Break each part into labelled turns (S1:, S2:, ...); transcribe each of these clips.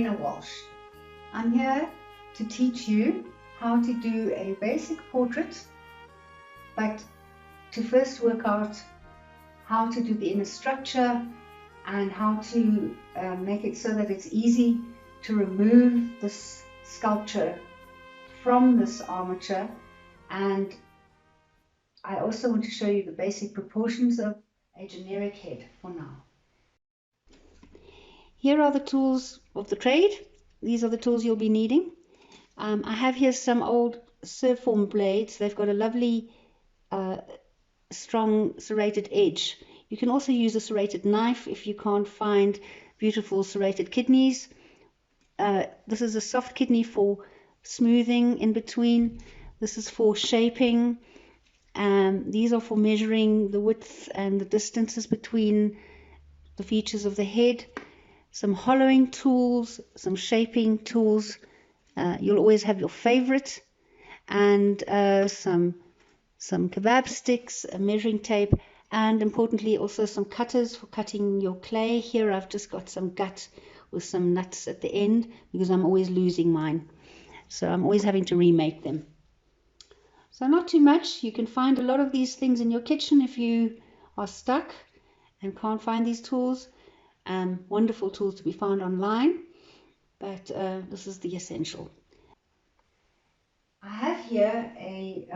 S1: Marina Walsh. I'm here to teach you how to do a basic portrait, but to first work out how to do the inner structure and how to make it so that it's easy to remove this sculpture from this armature. And I also want to show you the basic proportions of a generic head for now. Here are the tools of the trade. These are the tools you'll be needing. I have here some old serform blades. They've got a lovely strong serrated edge. You can also use a serrated knife if you can't find beautiful serrated kidneys. This is a soft kidney for smoothing in between. This is for shaping. These are for measuring the width and the distances between the features of the head. Some hollowing tools, some shaping tools. You'll always have your favorite, and some kebab sticks, a measuring tape, and importantly also some cutters for cutting your clay. Here I've just got some gut with some nuts at the end because I'm always losing mine, so I'm always having to remake them. So not too much. You can find a lot of these things in your kitchen if you are stuck and can't find these tools. Wonderful tools to be found online, but this is the essential. I have here a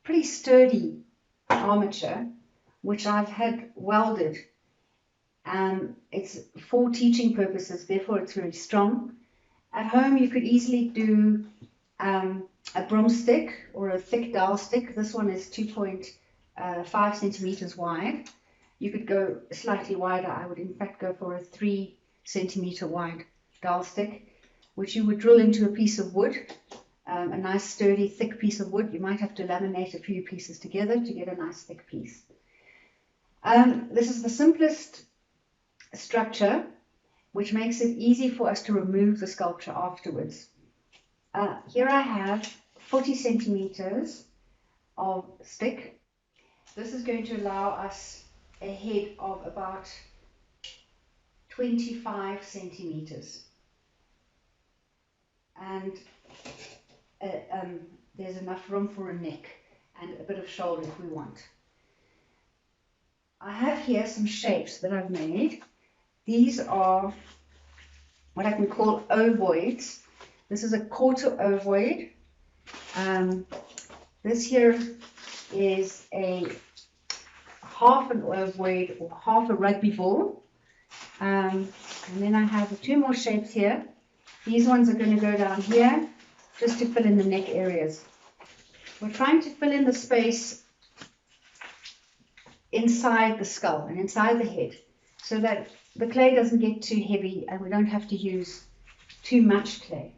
S1: pretty sturdy armature which I've had welded. It's for teaching purposes, therefore it's very strong. At home you could easily do a broomstick or a thick dowel stick. This one is 2.5 centimeters wide. You could go slightly wider. I would in fact go for a 3 centimeter wide dowel stick, which you would drill into a piece of wood, a nice sturdy thick piece of wood. You might have to laminate a few pieces together to get a nice thick piece. This is the simplest structure, which makes it easy for us to remove the sculpture afterwards. Here I have 40 centimeters of stick. This is going to allow us a head of about 25 centimeters, and there's enough room for a neck and a bit of shoulder if we want. I have here some shapes that I've made. These are what I can call ovoids. This is a quarter ovoid. This here is a half an ovoid or half a rugby ball. And then I have 2 more shapes here. These ones are going to go down here just to fill in the neck areas. We're trying to fill in the space inside the skull and inside the head so that the clay doesn't get too heavy and we don't have to use too much clay.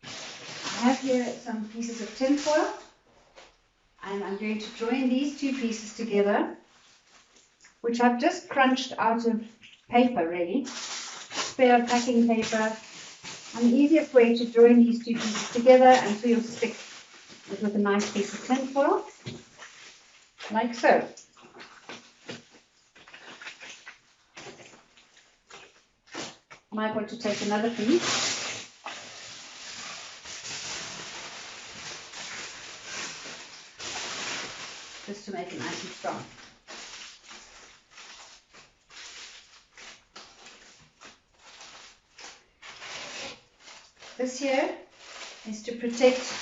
S1: I have here some pieces of tin foil, and I'm going to join these 2 pieces together, which I've just crunched out of paper, really, spare packing paper. And the easiest way to join these 2 pieces together and so you'll stick is with a nice piece of tin foil, like so. I might want to take another piece. Just to make it nice and strong. This here is to protect,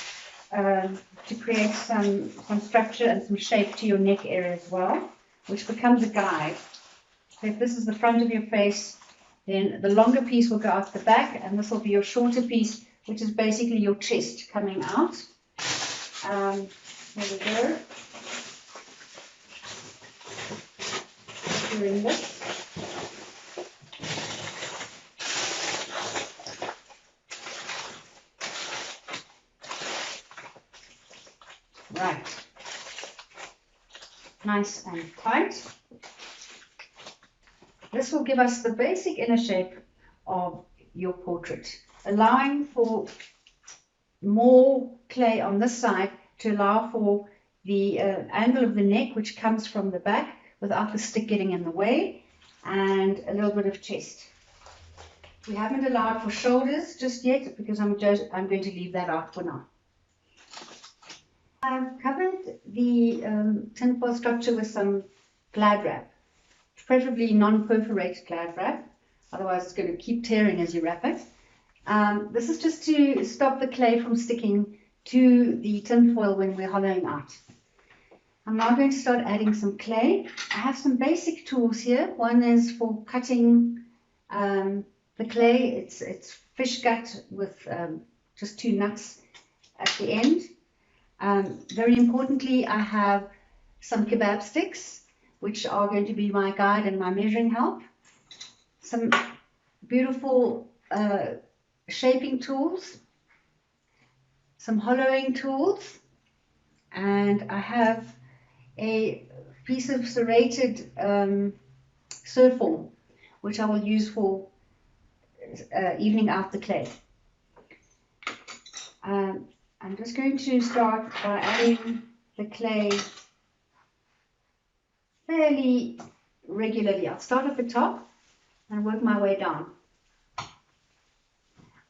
S1: to create some structure and some shape to your neck area as well, which becomes a guide. So if this is the front of your face, then the longer piece will go out the back, and this will be your shorter piece, which is basically your chest coming out. There we go. Doing this. Right. Nice and tight. This will give us the basic inner shape of your portrait, allowing for more clay on this side to allow for the angle of the neck, which comes from the back without the stick getting in the way, and a little bit of chest. We haven't allowed for shoulders just yet because I'm going to leave that out for now. I've covered the tinfoil structure with some glad wrap, preferably non-perforated glad wrap, otherwise it's going to keep tearing as you wrap it. This is just to stop the clay from sticking to the tinfoil when we're hollowing out. I'm now going to start adding some clay. I have some basic tools here. One is for cutting the clay. It's fish gut with just 2 nuts at the end. Very importantly, I have some kebab sticks, which are going to be my guide and my measuring help. Some beautiful shaping tools, some hollowing tools, and I have a piece of serrated surf form, which I will use for evening out the clay. I'm just going to start by adding the clay fairly regularly. I'll start at the top and work my way down.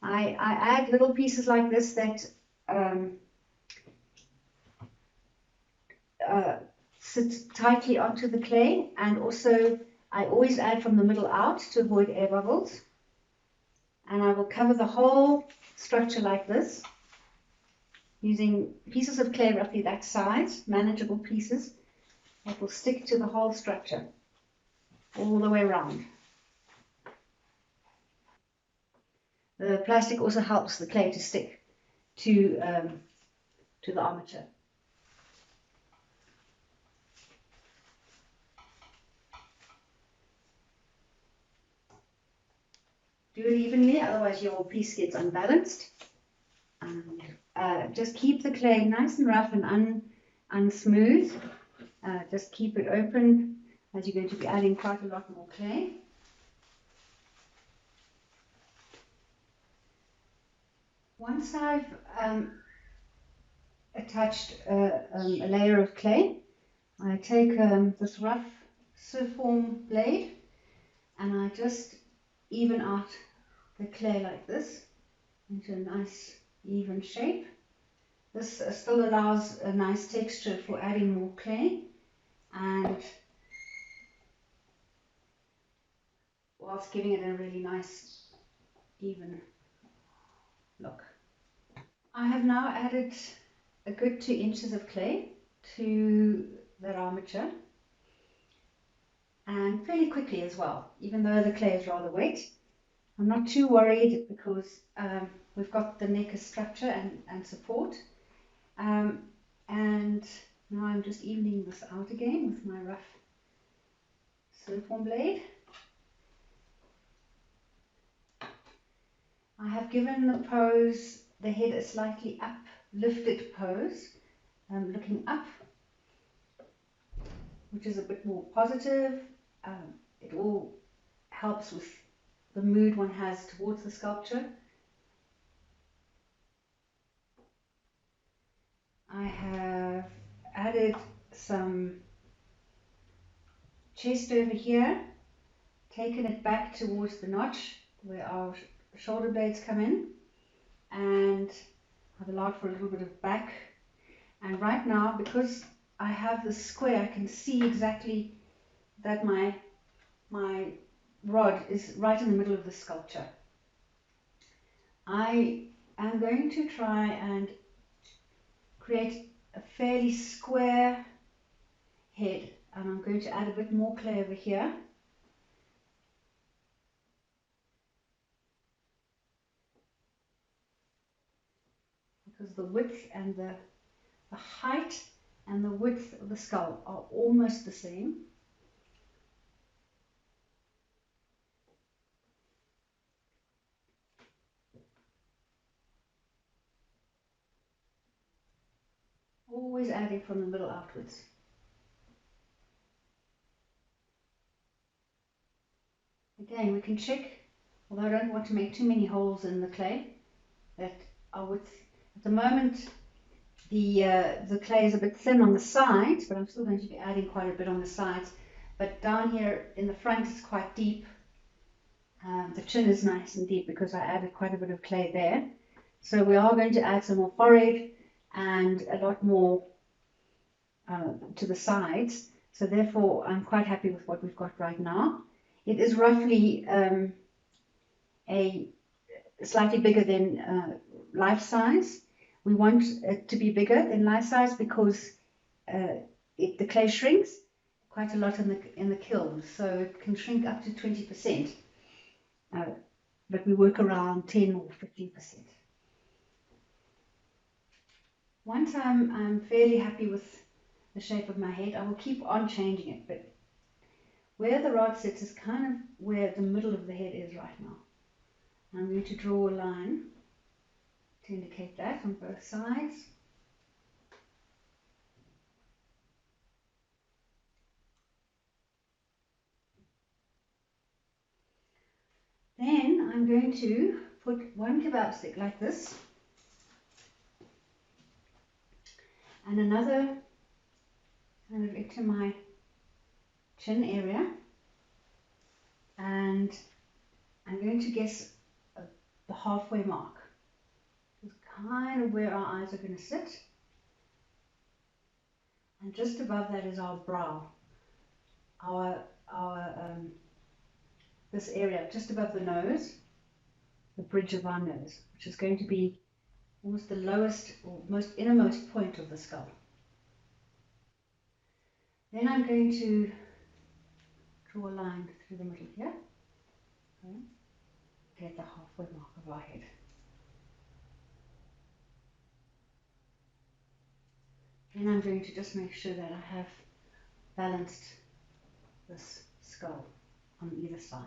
S1: I add little pieces like this that sit tightly onto the clay, and also I always add from the middle out to avoid air bubbles. And I will cover the whole structure like this, using pieces of clay roughly that size, manageable pieces that will stick to the whole structure all the way around. The plastic also helps the clay to stick to the armature. Do it evenly, otherwise your piece gets unbalanced. And just keep the clay nice and rough and unsmooth. Just keep it open as you're going to be adding quite a lot more clay. Once I've attached a layer of clay, I take this rough surf form blade and I just even out the clay like this into a nice even shape. This still allows a nice texture for adding more clay, and whilst giving it a really nice even look. I have now added a good 2 inches of clay to that armature, and fairly quickly as well, even though the clay is rather wet. I'm not too worried because we've got the neck as structure and support. And now I'm just evening this out again with my rough surf form blade. I have given the pose, the head, a slightly uplifted pose, looking up, which is a bit more positive. It all helps with the mood one has towards the sculpture. I have added some chest over here, taken it back towards the notch where our shoulder blades come in, and I've allowed for a little bit of back. And right now, because I have this square, I can see exactly that my rod is right in the middle of the sculpture. I am going to try and create a fairly square head, and I'm going to add a bit more clay over here. Because the width and the height and the width of the skull are almost the same. Always adding from the middle outwards. Again, we can check, although I don't want to make too many holes in the clay, that our width, at the moment the clay is a bit thin on the sides, but I'm still going to be adding quite a bit on the sides. But down here in the front it's quite deep, the chin is nice and deep because I added quite a bit of clay there. So we are going to add some more forehead and a lot more to the sides. So therefore, I'm quite happy with what we've got right now. It is roughly a slightly bigger than life size. We want it to be bigger than life size because the clay shrinks quite a lot in the kiln, so it can shrink up to 20%, but we work around 10 or 15%. Once I'm fairly happy with the shape of my head, I will keep on changing it, but where the rod sits is kind of where the middle of the head is right now. I'm going to draw a line to indicate that on both sides. Then I'm going to put one kebab stick like this and another kind of into my chin area, and I'm going to guess the halfway mark. It's kind of where our eyes are going to sit, and just above that is our brow, this area just above the nose, the bridge of our nose, which is going to be almost the lowest or most innermost point of the skull. Then I'm going to draw a line through the middle here, okay, get the halfway mark of our head. Then I'm going to just make sure that I have balanced this skull on either side.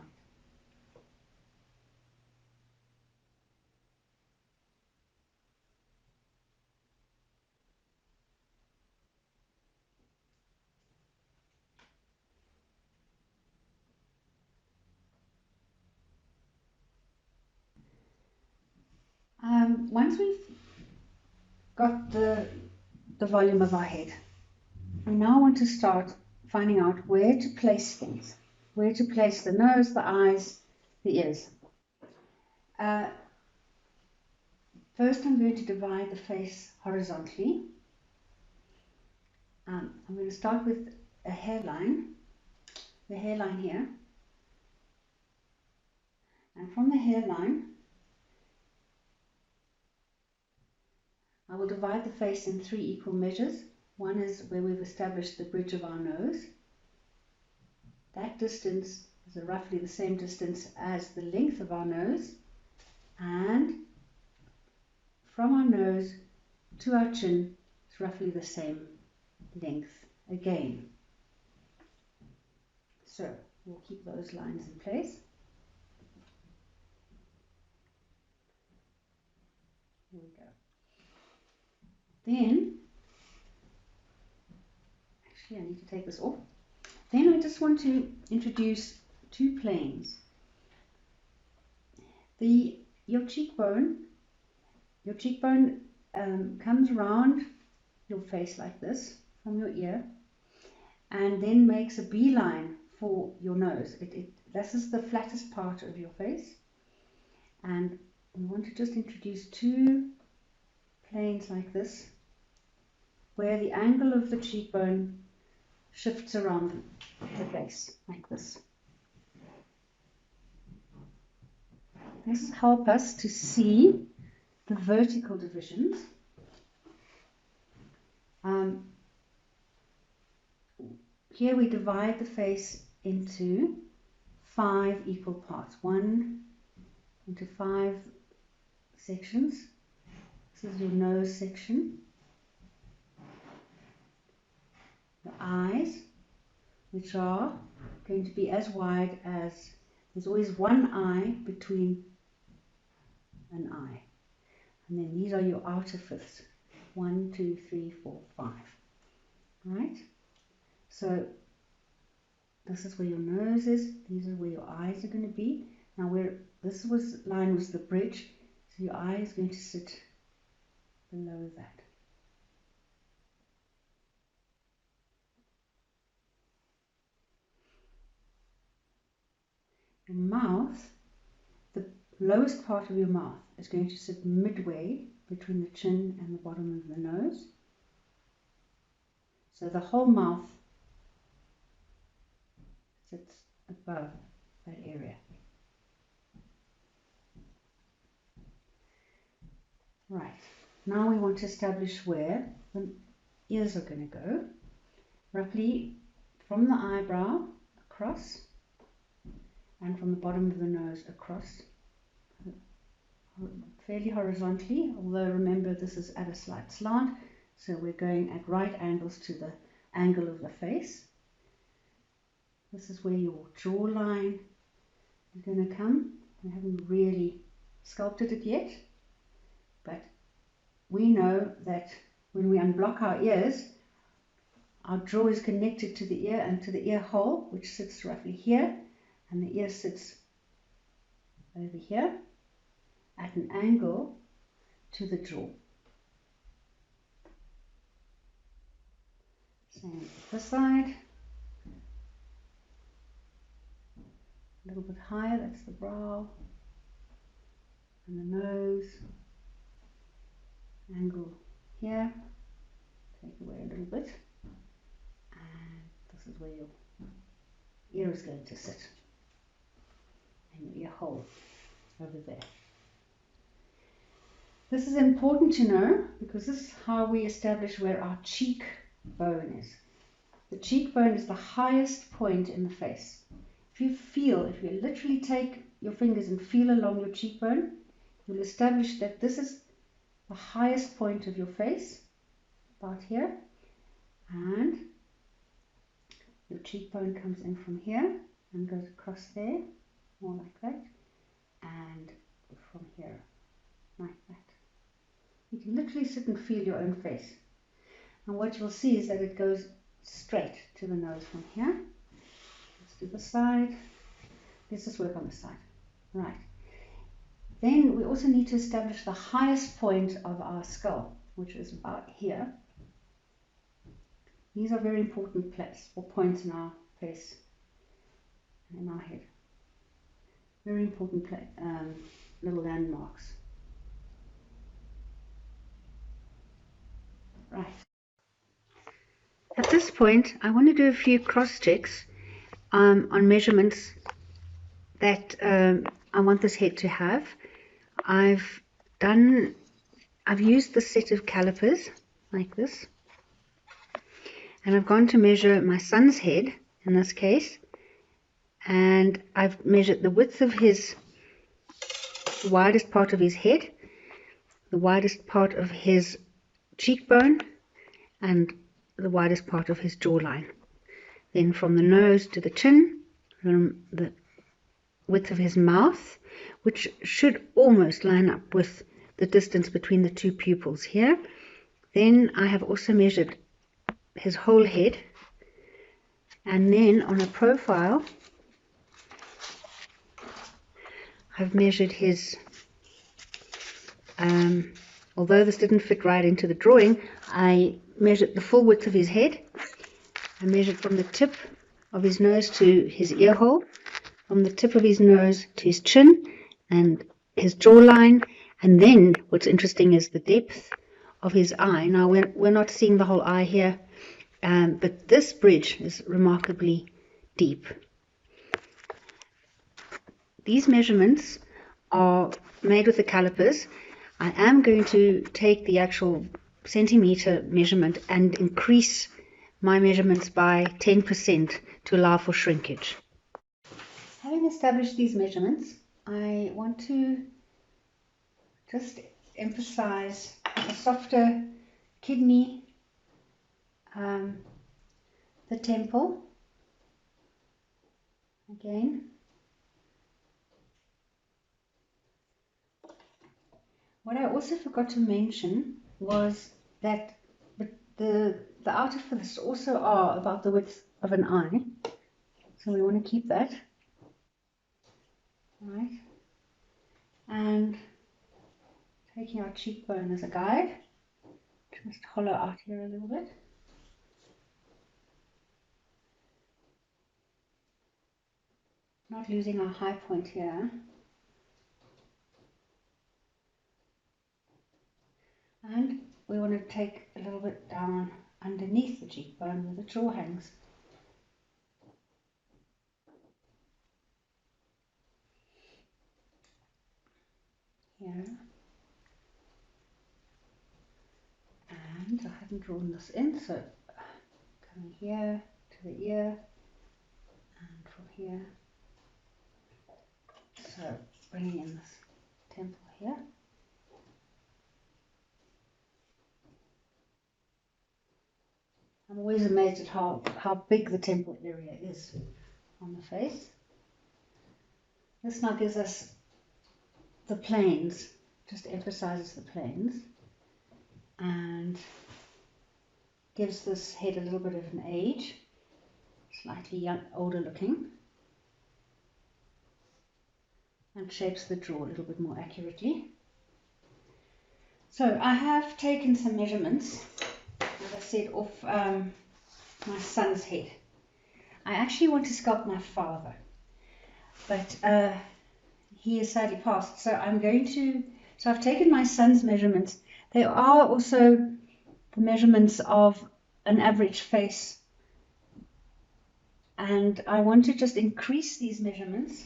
S1: Once we've got the volume of our head, we now want to start finding out where to place things, where to place the nose, the eyes, the ears. First, I'm going to divide the face horizontally. I'm going to start with a hairline, the hairline here, and from the hairline, I will divide the face in 3 equal measures. One is where we've established the bridge of our nose. That distance is roughly the same distance as the length of our nose, and from our nose to our chin is roughly the same length again. So we'll keep those lines in place. Here we go. Then, actually I need to take this off. Then I just want to introduce 2 planes. Your cheekbone comes around your face like this from your ear, and then makes a beeline for your nose. This is the flattest part of your face, and we want to just introduce 2 planes like this, where the angle of the cheekbone shifts around the face like this. This helps us to see the vertical divisions. Here we divide the face into 5 equal parts, 1 into 5 sections. This is your nose section. The eyes, which are going to be as wide as, there's always one eye between an eye. And then these are your outer fifths, 1, 2, 3, 4, 5. Right? So this is where your nose is, these are where your eyes are going to be. Now this line was the bridge, so your eye is going to sit below that. Your mouth lowest part of your mouth is going to sit midway between the chin and the bottom of the nose. So the whole mouth sits above that area. Right, now we want to establish where the ears are going to go. Roughly from the eyebrow across and from the bottom of the nose across, fairly horizontally, although remember this is at a slight slant, so we're going at right angles to the angle of the face. This is where your jawline is going to come. We haven't really sculpted it yet, but we know that when we unblock our ears, our jaw is connected to the ear and to the ear hole, which sits roughly here, and the ear sits over here at an angle to the jaw. Same with this side. A little bit higher, that's the brow and the nose. Angle here, take away a little bit, and this is where your ear is going to sit, and your ear hole over there. This is important to know because this is how we establish where our cheekbone is. The cheekbone is the highest point in the face. If you literally take your fingers and feel along your cheekbone, you'll establish that this is the highest point of your face, about here, and your cheekbone comes in from here and goes across there, more like that, and from here, like that. You can literally sit and feel your own face, and what you'll see is that it goes straight to the nose from here. Let's do the side. Let's just work on the side. Right. Then we also need to establish the highest point of our skull, which is about here. These are very important points in our face and in our head. Very important little landmarks. Right. At this point, I want to do a few cross checks on measurements that I want this head to have. I've used this set of calipers like this, and I've gone to measure my son's head in this case, and I've measured the width of the widest part of his head, the widest part of his cheekbone, and the widest part of his jawline. Then from the nose to the chin, from the width of his mouth, which should almost line up with the distance between the two pupils here. Then I have also measured his whole head, and then on a profile I've measured his, although this didn't fit right into the drawing, I measured the full width of his head. I measured from the tip of his nose to his ear hole, from the tip of his nose to his chin and his jawline, and then what's interesting is the depth of his eye. Now we're not seeing the whole eye here, but this bridge is remarkably deep. These measurements are made with the calipers. I am going to take the actual centimeter measurement and increase my measurements by 10% to allow for shrinkage. Having established these measurements, I want to just emphasize a softer kidney, the temple, again. What I also forgot to mention was that the outer fillets also are about the width of an eye, so we want to keep that. Right, and taking our cheekbone as a guide, just hollow out here a little bit. Not losing our high point here. And we want to take a little bit down underneath the cheekbone where the jaw hangs. Here. And I haven't drawn this in, so coming here to the ear and from here. So bringing in this temple here. I'm always amazed at how big the temple area is on the face. This now gives us the planes, just emphasizes the planes, and gives this head a little bit of an age, slightly young, older looking, and shapes the jaw a little bit more accurately. So I have taken some measurements, as I said, off my son's head. I actually want to sculpt my father, but he has sadly passed, so I've taken my son's measurements. They are also the measurements of an average face, and I want to just increase these measurements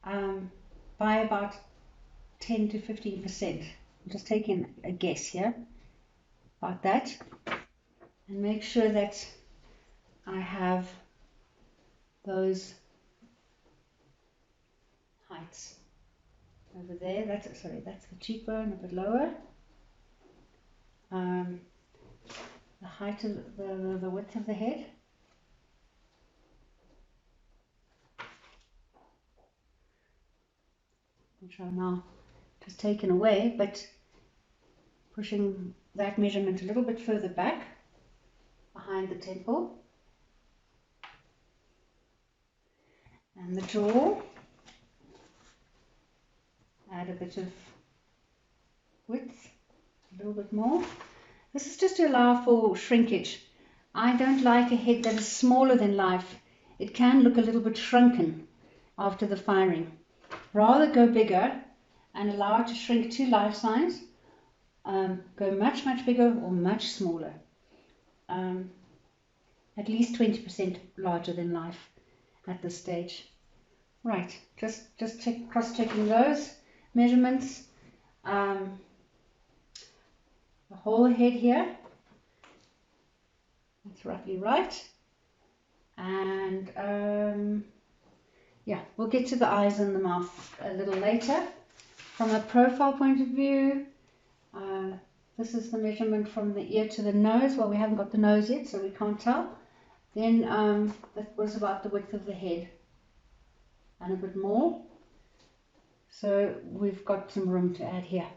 S1: by about 10 to 15%. I'm just taking a guess here about that, and make sure that I have those heights over there. That's the cheekbone a bit lower. The height of the width of the head. Which are now just taken away, but pushing that measurement a little bit further back behind the temple. And the jaw. Add a bit of width, a little bit more. This is just to allow for shrinkage. I don't like a head that is smaller than life. It can look a little bit shrunken after the firing. Rather go bigger and allow it to shrink to life size. Go much bigger or much smaller. At least 20% larger than life at this stage. Right, just cross-checking those measurements. The whole head here, that's roughly right. And yeah, we'll get to the eyes and the mouth a little later. From a profile point of view, this is the measurement from the ear to the nose. Well, we haven't got the nose yet, so we can't tell. Then that was about the width of the head and a bit more. So we've got some room to add here.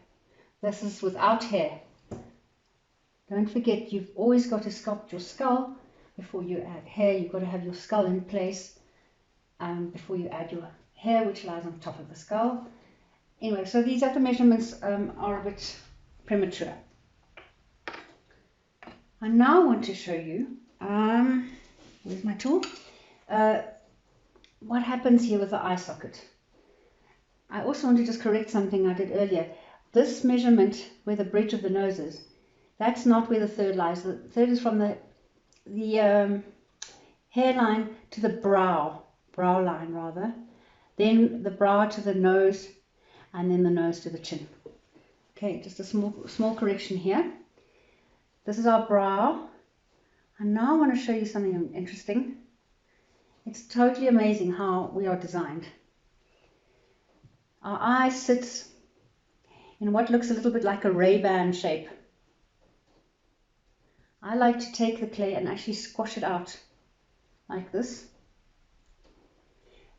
S1: This is without hair. Don't forget, you've always got to sculpt your skull before you add hair. You've got to have your skull in place before you add your hair, which lies on top of the skull. Anyway, so these other measurements are a bit premature. I now want to show you, where's my tool, what happens here with the eye socket. I also want to just correct something I did earlier. This measurement where the bridge of the nose is, that's not where the third lies. The third is from the hairline to the brow line rather, then the brow to the nose, and then the nose to the chin. Okay, just a small correction here. This is our brow. And now I want to show you something interesting. It's totally amazing how we are designed. Our eye sits in what looks a little bit like a Ray-Ban shape. I like to take the clay and actually squash it out like this.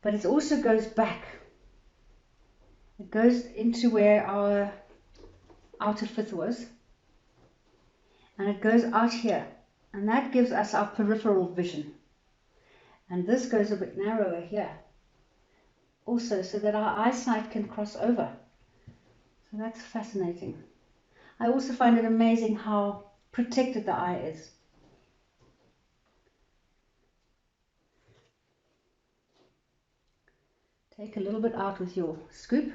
S1: But it also goes back. It goes into where our outer fifth was. And it goes out here. And that gives us our peripheral vision. And this goes a bit narrower here. Also, so that our eyesight can cross over. So that's fascinating. I also find it amazing how protected the eye is. Take a little bit out with your scoop.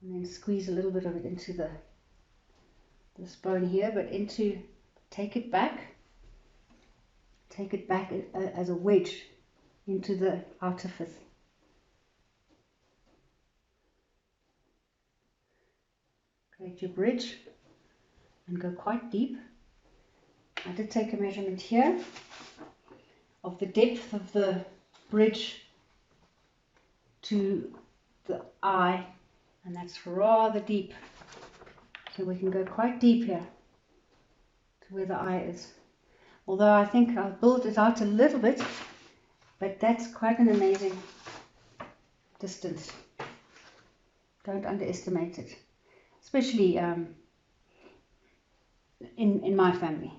S1: and then squeeze a little bit of it into this bone here, but take it back as a wedge into the outer fifth. Create your bridge and go quite deep. I did take a measurement here of the depth of the bridge to the eye, and that's rather deep. So we can go quite deep here to where the eye is. Although I think I'll build it out a little bit, but that's quite an amazing distance. Don't underestimate it, especially in my family,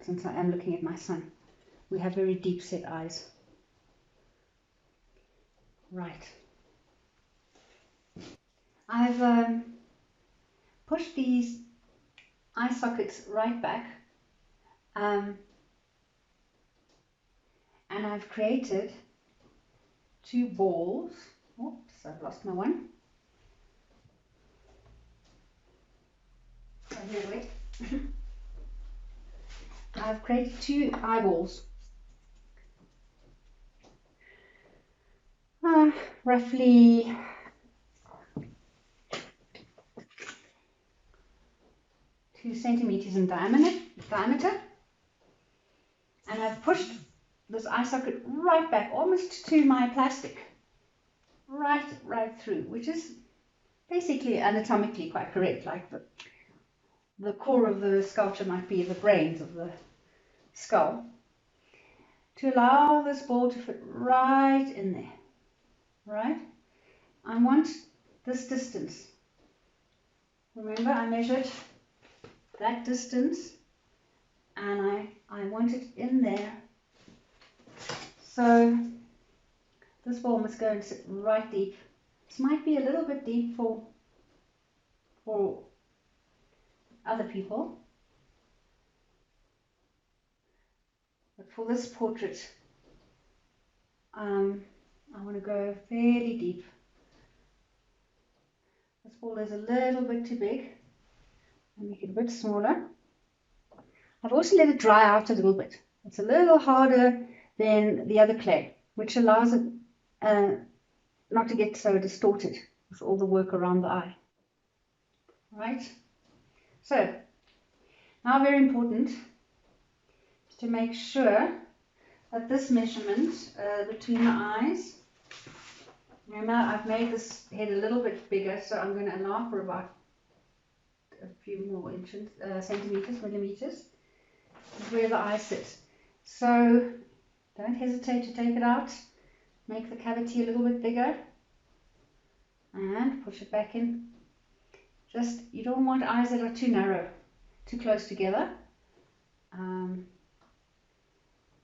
S1: since I am looking at my son. We have very deep set eyes. Right. I've pushed these eye sockets right back, and I've created two balls. Oops, I've lost my one. Oh, here, wait. I've created two eyeballs. Roughly 2 centimeters in diameter, and I've pushed this eye socket right back, almost to my plastic, right through, which is basically anatomically quite correct. Like the core of the sculpture might be the brains of the skull, to allow this ball to fit right in there. Right? I want this distance. Remember, I measured that distance, and I want it in there. So this ball must go and sit right deep. This might be a little bit deep for other people, but for this portrait, I want to go fairly deep. This ball is a little bit too big. I'll make it a bit smaller. I've also let it dry out a little bit. It's a little harder than the other clay, which allows it not to get so distorted with all the work around the eye. Right? So, now very important is to make sure that this measurement between the eyes, remember I've made this head a little bit bigger, so I'm going to allow for about a few more inches, centimeters, millimeters, where the eye sits. So don't hesitate to take it out, make the cavity a little bit bigger, and push it back in. You don't want eyes that are too narrow, too close together.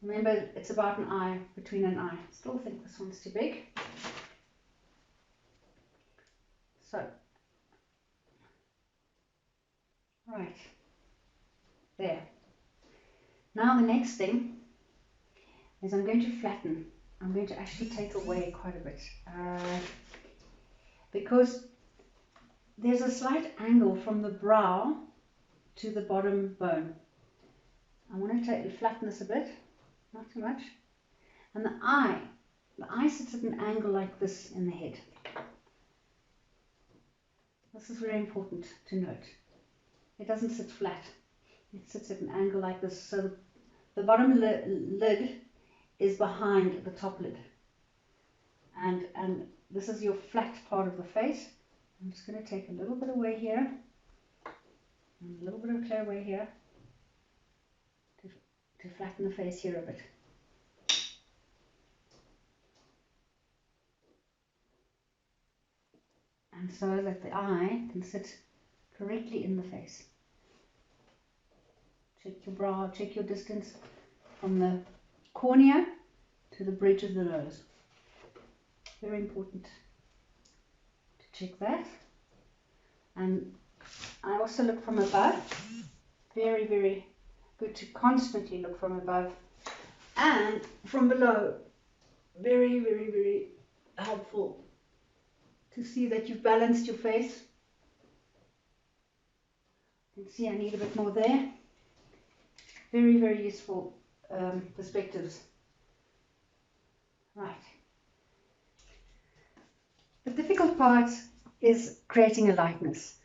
S1: Remember, it's about an eye between an eye. Still think this one's too big. So, right, there. Now the next thing is I'm going to flatten. I'm going to actually take away quite a bit, because there's a slight angle from the brow to the bottom bone. I want to flatten this a bit, not too much. And the eye sits at an angle like this in the head. This is very important to note. It doesn't sit flat. It sits at an angle like this. So the bottom lid is behind the top lid. And this is your flat part of the face. I'm just going to take a little bit away here, and a little bit of clay away here, to flatten the face here a bit. And so that the eye can sit correctly in the face. Check your brow, check your distance from the cornea to the bridge of the nose. Very important to check that. And I also look from above. Very, very good to constantly look from above and from below. Very, very, very helpful to see that you've balanced your face. You can see I need a bit more there. Very, very useful perspectives. Right. The difficult part is creating a likeness.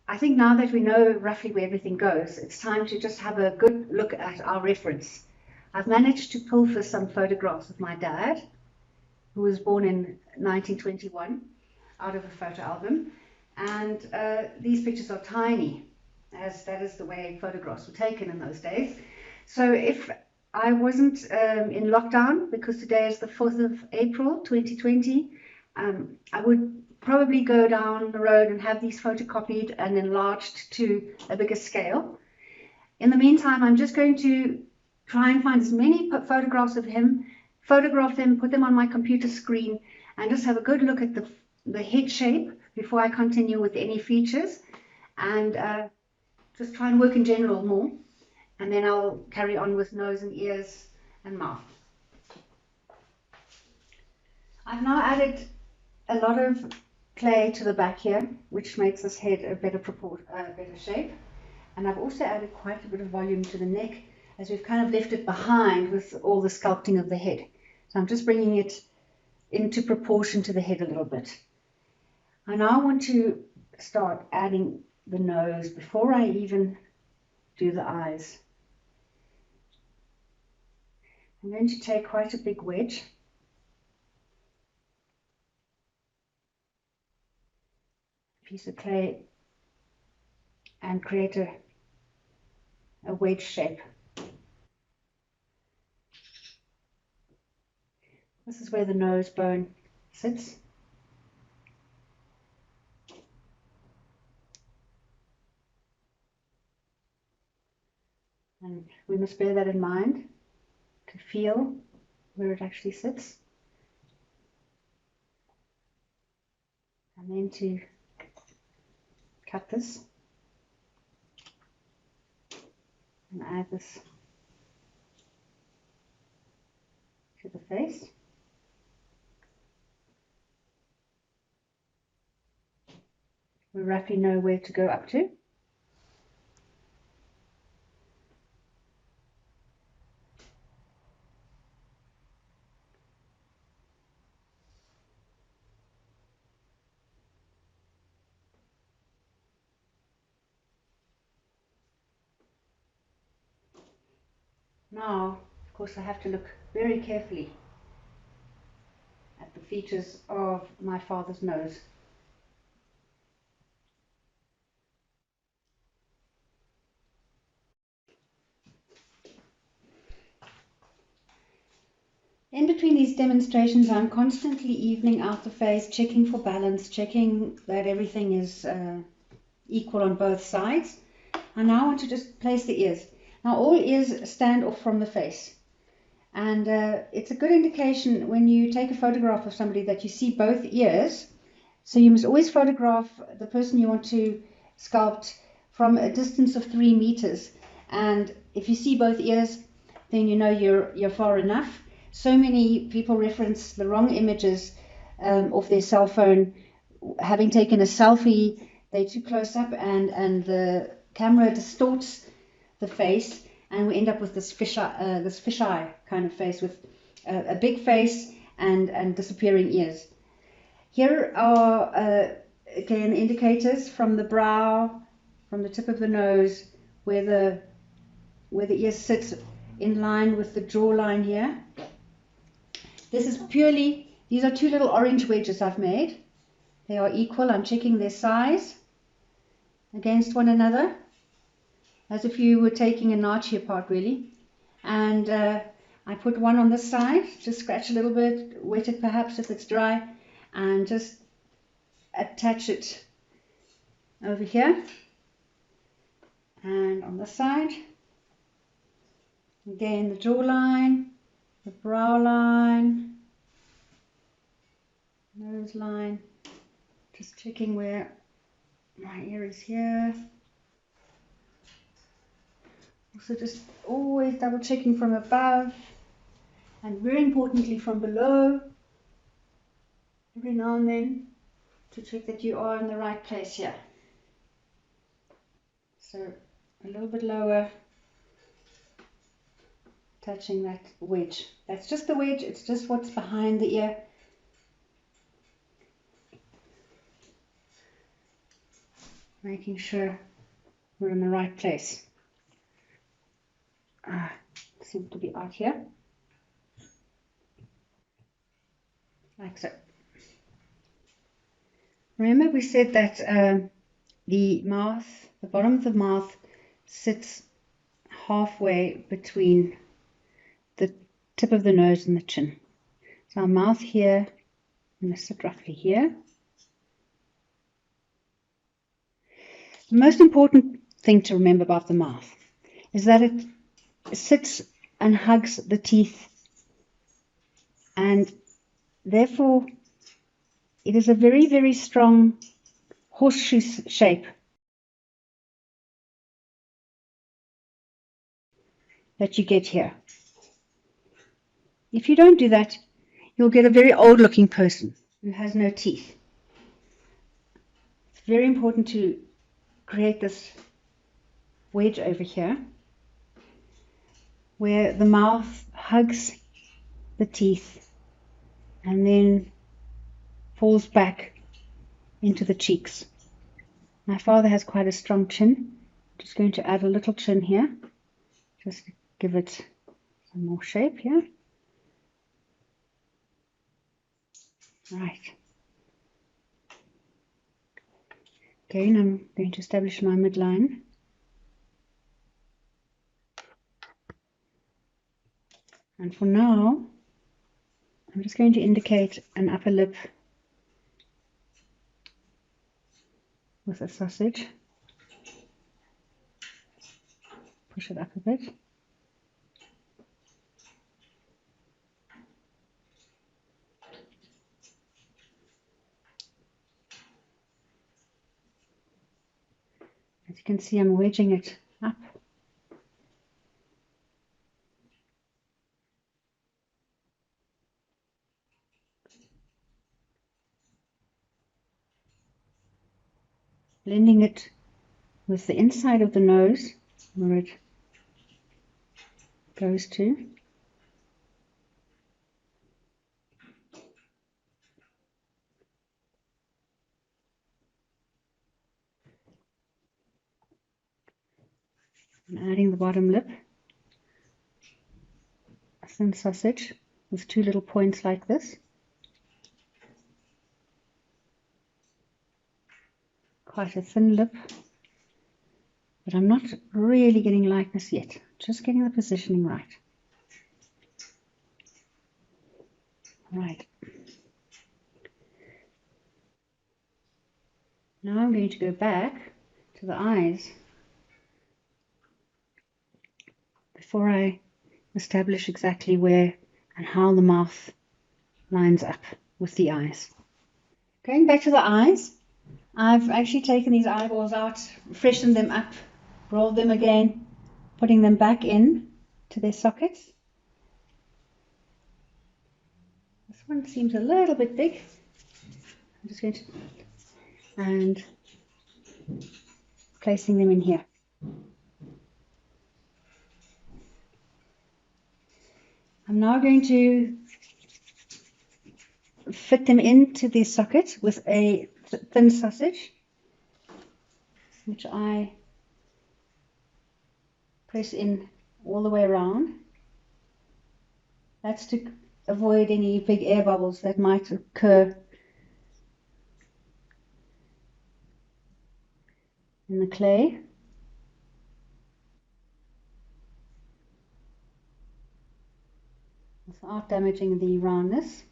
S1: I think now that we know roughly where everything goes, it's time to just have a good look at our reference. I've managed to pull for some photographs of my dad, who was born in 1921, out of a photo album. And these pictures are tiny, as that is the way photographs were taken in those days. So if I wasn't in lockdown, because today is the 4th of April 2020, I would probably go down the road and have these photocopied and enlarged to a bigger scale. In the meantime, I'm just going to try and find as many photographs of him, photograph them, put them on my computer screen, and just have a good look at the head shape before I continue with any features, and just try and work in general more, and then I'll carry on with nose and ears and mouth. I've now added a lot of clay to the back here, which makes this head a better shape. And I've also added quite a bit of volume to the neck, as we've kind of left it behind with all the sculpting of the head. So I'm just bringing it into proportion to the head a little bit. I now want to start adding the nose before I even do the eyes. I'm going to take quite a big wedge. Piece of clay and create a wedge shape. This is where the nose bone sits. And we must bear that in mind to feel where it actually sits. And then to cut this and add this to the face. We roughly know where to go up to. Now, of course, I have to look very carefully at the features of my father's nose. In between these demonstrations, I'm constantly evening out the face, checking for balance, checking that everything is equal on both sides. And now I want to just place the ears. Now all ears stand off from the face, and it's a good indication when you take a photograph of somebody that you see both ears. So you must always photograph the person you want to sculpt from a distance of 3 meters, and if you see both ears, then you know you're far enough. So many people reference the wrong images off their cell phone, having taken a selfie, they're too close up, and the camera distorts the face, and we end up with this fisheye kind of face with a big face and disappearing ears. Here are again indicators from the brow, from the tip of the nose, where the ear sits in line with the jawline here. This is purely, these are 2 little orange wedges I've made. They are equal. I'm checking their size against one another, as if you were taking an arch apart, really. And I put one on this side, just scratch a little bit, wet it perhaps if it's dry, and just attach it over here. And on this side, again the jawline, the brow line, nose line, just checking where my ear is here. Also just always double checking from above, and very importantly from below, every now and then. to check that you are in the right place here. So a little bit lower, touching that wedge. That's just the wedge, it's just what's behind the ear. Making sure we're in the right place. Seems to be out here. Like so. Remember we said that the bottom of the mouth sits halfway between the tip of the nose and the chin. So our mouth here, I'm going to sit roughly here. The most important thing to remember about the mouth is that it sits and hugs the teeth, and therefore it is a very, very strong horseshoe shape that you get here. If you don't do that, you'll get a very old looking person who has no teeth. It's very important to create this wedge over here where the mouth hugs the teeth and then falls back into the cheeks. My father has quite a strong chin. I'm just going to add a little chin here, just to give it some more shape here. Right. Again, I'm going to establish my midline. And for now, I'm just going to indicate an upper lip with a sausage. Push it up a bit. As you can see, I'm wedging it up. Blending it with the inside of the nose where it goes to. And adding the bottom lip, a thin sausage with two little points like this. Quite a thin lip, but I'm not really getting lightness yet, just getting the positioning right. Right. Now I'm going to go back to the eyes before I establish exactly where and how the mouth lines up with the eyes. Going back to the eyes, I've actually taken these eyeballs out, freshened them up, rolled them again, putting them back in to their sockets. This one seems a little bit big. I'm just going to, and placing them in here. I'm now going to fit them into the socket with a thin sausage, which I press in all the way around. That's to avoid any big air bubbles that might occur in the clay. Without damaging the roundness.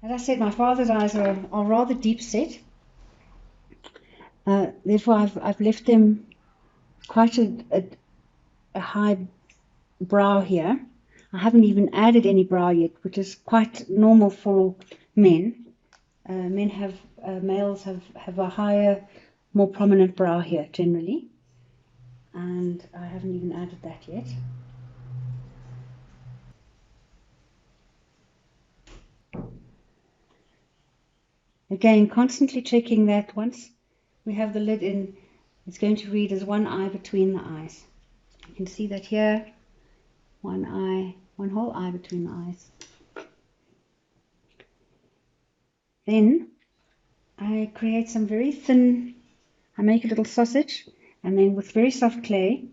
S1: As I said, my father's eyes are rather deep set. Therefore, I've left them quite a high brow here. I haven't even added any brow yet, which is quite normal for men. Males have a higher, more prominent brow here generally, and I haven't even added that yet. Again, constantly checking that once we have the lid in, it's going to read as one eye between the eyes. You can see that here, one eye, one whole eye between the eyes. Then I create some very thin, I make a little sausage, and then with very soft clay,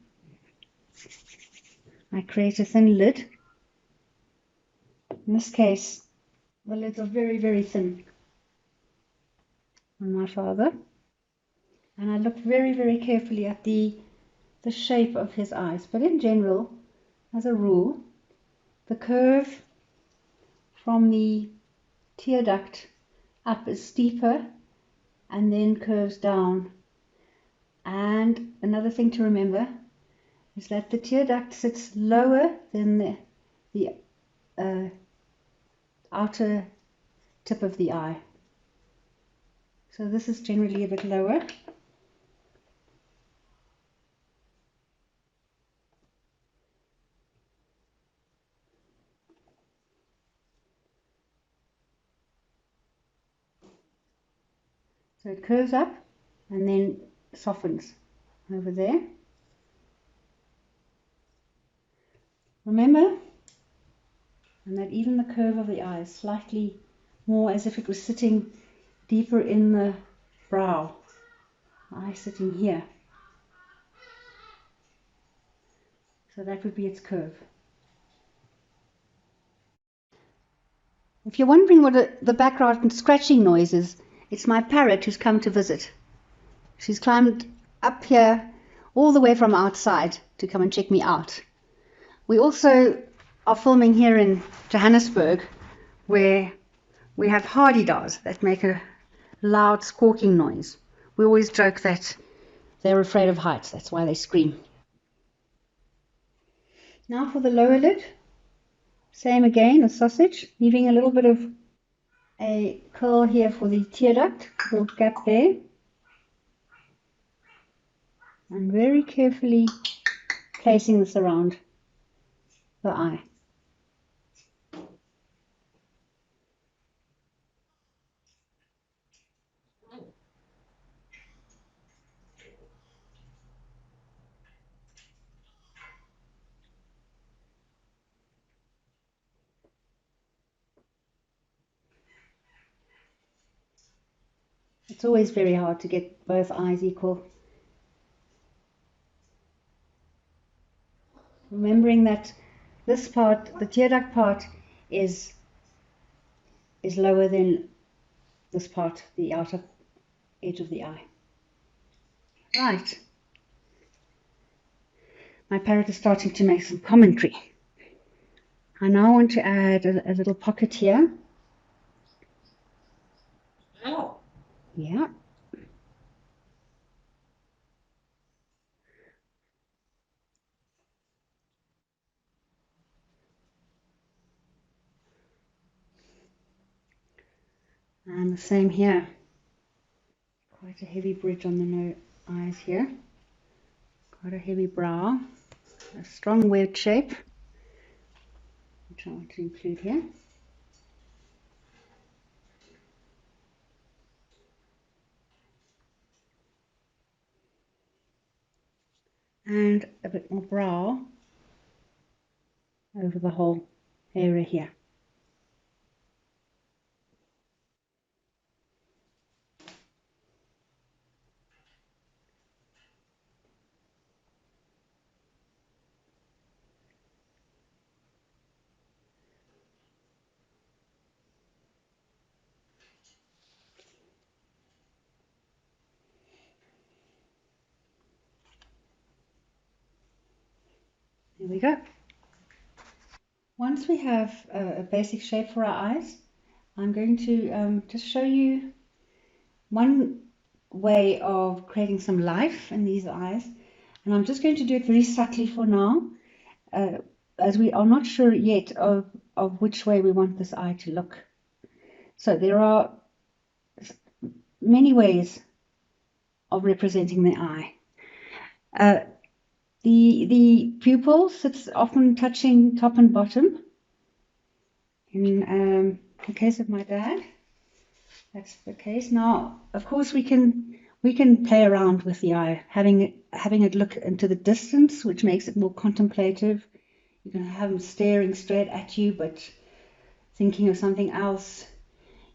S1: I create a thin lid. In this case, the lids are very, very thin on my father. And I look very, very carefully at the shape of his eyes. But in general, as a rule, the curve from the tear duct up is steeper and then curves down. And another thing to remember is that the tear duct sits lower than the outer tip of the eye. So this is generally a bit lower. So it curves up and then softens over there. Remember, and that even the curve of the eye is slightly more as if it was sitting deeper in the brow. Eye sitting here. So that would be its curve. If you're wondering what the background scratching noise is, it's my parrot who's come to visit. She's climbed up here all the way from outside to come and check me out. We also are filming here in Johannesburg, where we have hardy-daws that make a loud squawking noise. We always joke that they're afraid of heights, that's why they scream. Now for the lower lid, same again, a sausage, leaving a little bit of a curl here for the tear duct, little gap there, and very carefully placing this around the eye. It's always very hard to get both eyes equal. Remembering that this part, the tear duct part, is lower than this part, the outer edge of the eye. Right. My parrot is starting to make some commentary. I now want to add a little pocket here. Oh. Yeah. And the same here. Quite a heavy bridge on the eyes here. Quite a heavy brow. A strong wedge shape, which I want to include here. And a bit more brow over the whole area here. There we go. Once we have a basic shape for our eyes, I'm going to just show you one way of creating some life in these eyes, and I'm just going to do it very subtly for now, as we are not sure yet of which way we want this eye to look. So there are many ways of representing the eye. The pupil sits often touching top and bottom. In the case of my dad, that's the case. Now, of course, we can play around with the eye, having it look into the distance, which makes it more contemplative. You can have him staring straight at you, but thinking of something else.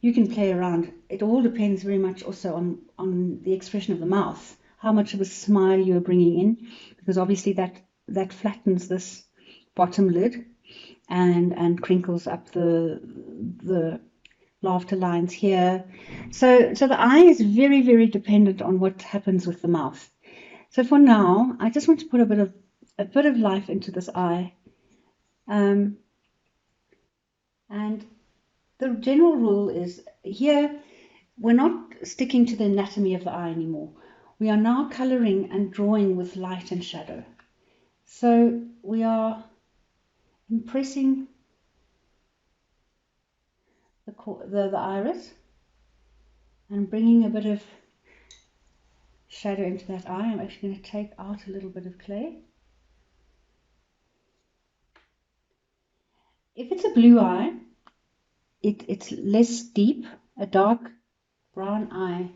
S1: You can play around. It all depends very much also on the expression of the mouth, how much of a smile you are bringing in, because obviously that flattens this bottom lid and crinkles up the laughter lines here. So the eye is very, very dependent on what happens with the mouth. So for now, I just want to put a bit of life into this eye. And the general rule is here, we're not sticking to the anatomy of the eye anymore. We are now coloring and drawing with light and shadow. So we are impressing the iris and bringing a bit of shadow into that eye. I'm actually going to take out a little bit of clay. If it's a blue eye, it's less deep. A dark brown eye,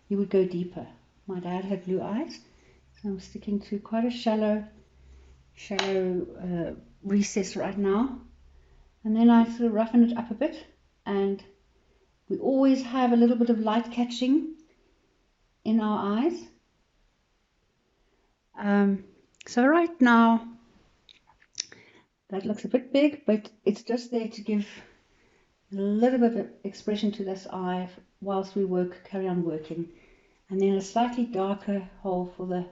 S1: you would go deeper. My dad had blue eyes, so I'm sticking to quite a shallow recess right now. And then I sort of roughen it up a bit, and we always have a little bit of light catching in our eyes. So right now, that looks a bit big, but it's just there to give a little bit of expression to this eye whilst we carry on working. And then a slightly darker hole for the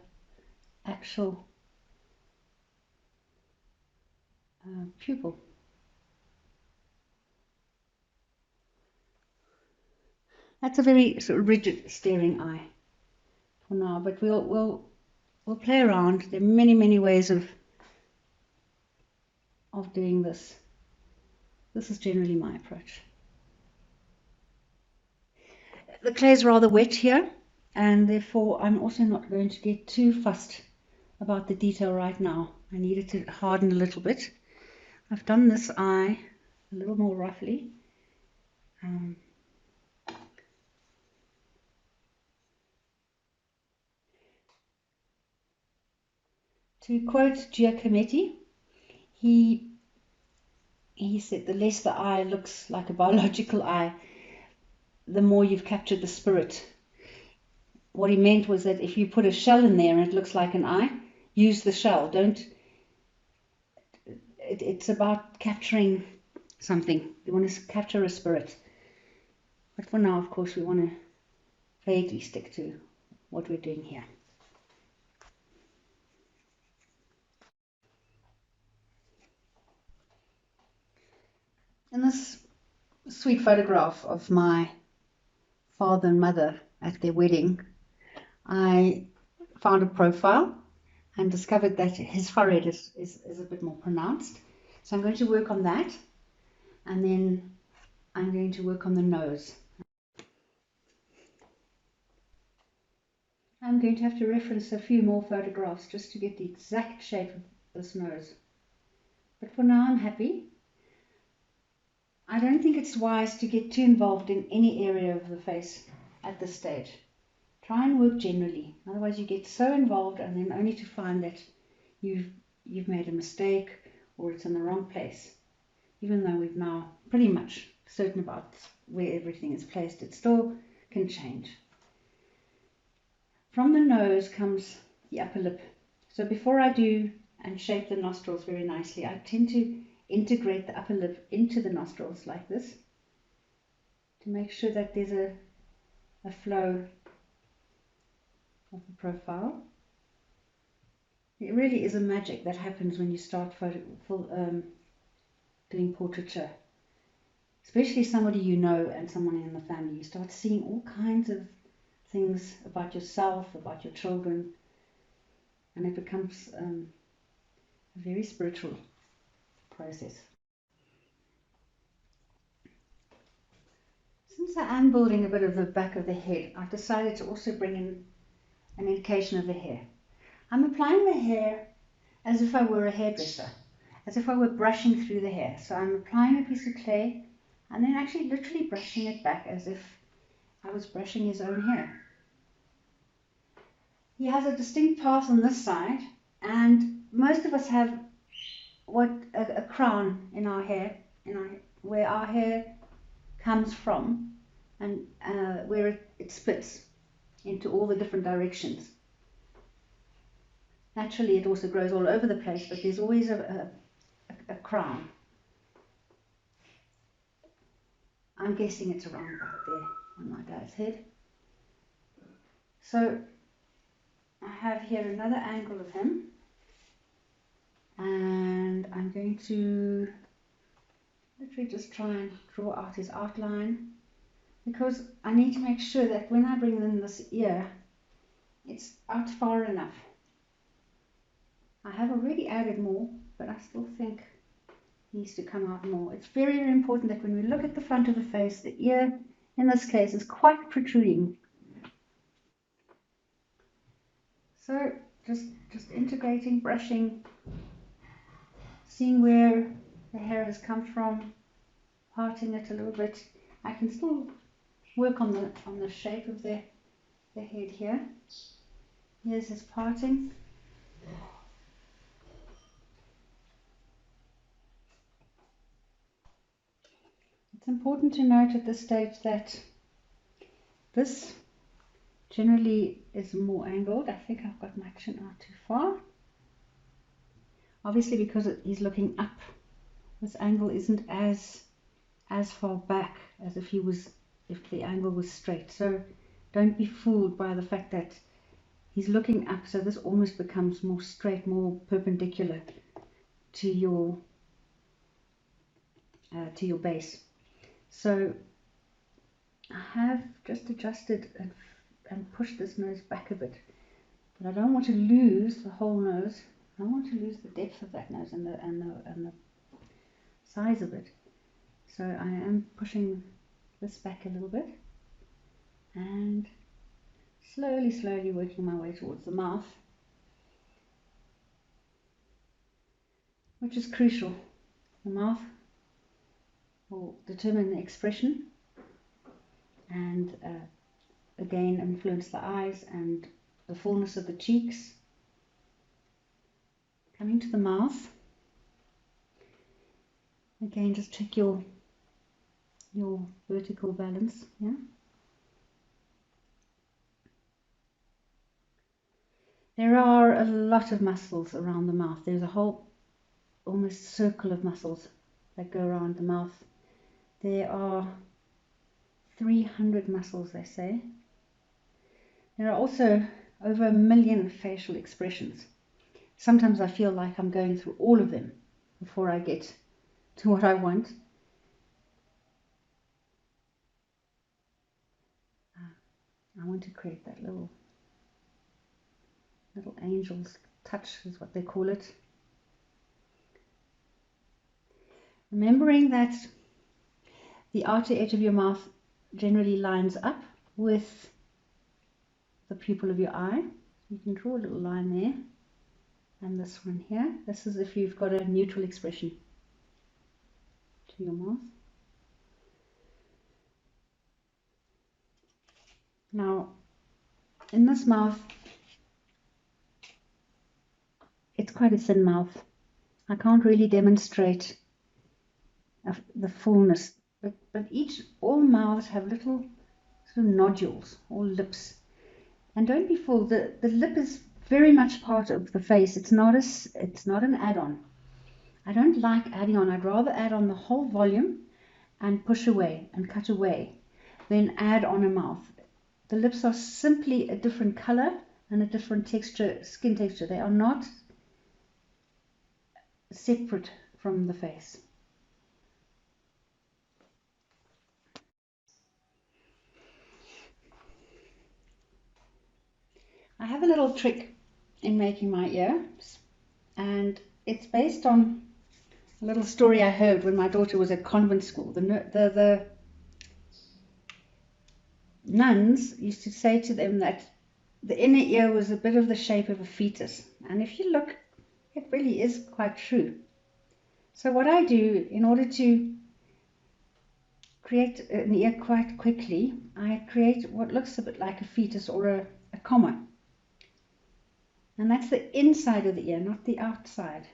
S1: actual pupil. That's a very sort of rigid staring eye for now, but we'll play around. There are many ways of doing this. This is generally my approach. The clay is rather wet here, and therefore I'm also not going to get too fussed about the detail right now. I need it to harden a little bit. I've done this eye a little more roughly. To quote Giacometti, he said, the less the eye looks like a biological eye, the more you've captured the spirit. What he meant was that if you put a shell in there and it looks like an eye, use the shell. It's about capturing something. You want to capture a spirit. But for now, of course, we want to vaguely stick to what we're doing here. In this sweet photograph of my father and mother at their wedding, I found a profile and discovered that his forehead is a bit more pronounced. So I'm going to work on that, and then I'm going to work on the nose. I'm going to have to reference a few more photographs just to get the exact shape of this nose. But for now, I'm happy. I don't think it's wise to get too involved in any area of the face at this stage. Try and work generally, otherwise you get so involved and then only to find that you've made a mistake or it's in the wrong place. Even though we've now pretty much certain about where everything is placed, it still can change. From the nose comes the upper lip. So before I do and shape the nostrils very nicely, I tend to integrate the upper lip into the nostrils like this to make sure that there's a flow of the profile. It really is a magic that happens when you start doing portraiture, especially somebody you know and someone in the family. You start seeing all kinds of things about yourself, about your children, and it becomes a very spiritual process. Since I am building a bit of the back of the head, I've decided to also bring in an indication of the hair. I'm applying the hair as if I were a hairdresser, as if I were brushing through the hair. So I'm applying a piece of clay and then actually literally brushing it back as if I was brushing his own hair. He has a distinct path on this side, and most of us have what a crown in our hair, where our hair comes from, and where it splits into all the different directions. Naturally, it also grows all over the place, but there's always a crown. I'm guessing it's around about there on my dad's head. So I have here another angle of him, and I'm going to literally just try and draw out his outline, because I need to make sure that when I bring in this ear, it's out far enough. I have already added more, but I still think it needs to come out more. It's very, very important that when we look at the front of the face, the ear, in this case, is quite protruding. So just integrating, brushing, seeing where the hair has come from, parting it a little bit. I can still work on the shape of the head here. Here's his parting. It's important to note at this stage that this generally is more angled. I think I've got my chin out too far. Obviously, because he's looking up, this angle isn't as far back as if the angle was straight. So don't be fooled by the fact that he's looking up, so this almost becomes more straight, more perpendicular to your base. So I have just adjusted and pushed this nose back a bit, but I don't want to lose the whole nose. I don't want to lose the depth of that nose and the size of it. So I am pushing this back a little bit and slowly working my way towards the mouth, which is crucial. The mouth will determine the expression and again influence the eyes and the fullness of the cheeks. Coming to the mouth, again just check your vertical balance. Yeah. There are a lot of muscles around the mouth. There's a whole almost circle of muscles that go around the mouth. There are 300 muscles, they say. There are also over 1 million facial expressions. Sometimes I feel like I'm going through all of them before I get to what I want. I want to create that little angel's touch, is what they call it. Remembering that the outer edge of your mouth generally lines up with the pupil of your eye. You can draw a little line there, and this one here. This is if you've got a neutral expression to your mouth. Now, in this mouth, it's quite a thin mouth. I can't really demonstrate the fullness, but all mouths have little sort of nodules or lips. And don't be fooled, the lip is very much part of the face. It's not an add-on. I don't like adding on. I'd rather add on the whole volume and push away and cut away than add on a mouth. The lips are simply a different color and a different texture, skin texture. They are not separate from the face. I have a little trick in making my ears, and it's based on a little story I heard when my daughter was at convent school. The nuns used to say to them that the inner ear was a bit of the shape of a fetus. And if you look, it really is quite true. So what I do in order to create an ear quite quickly, I create what looks a bit like a fetus or a comma. And that's the inside of the ear, not the outside.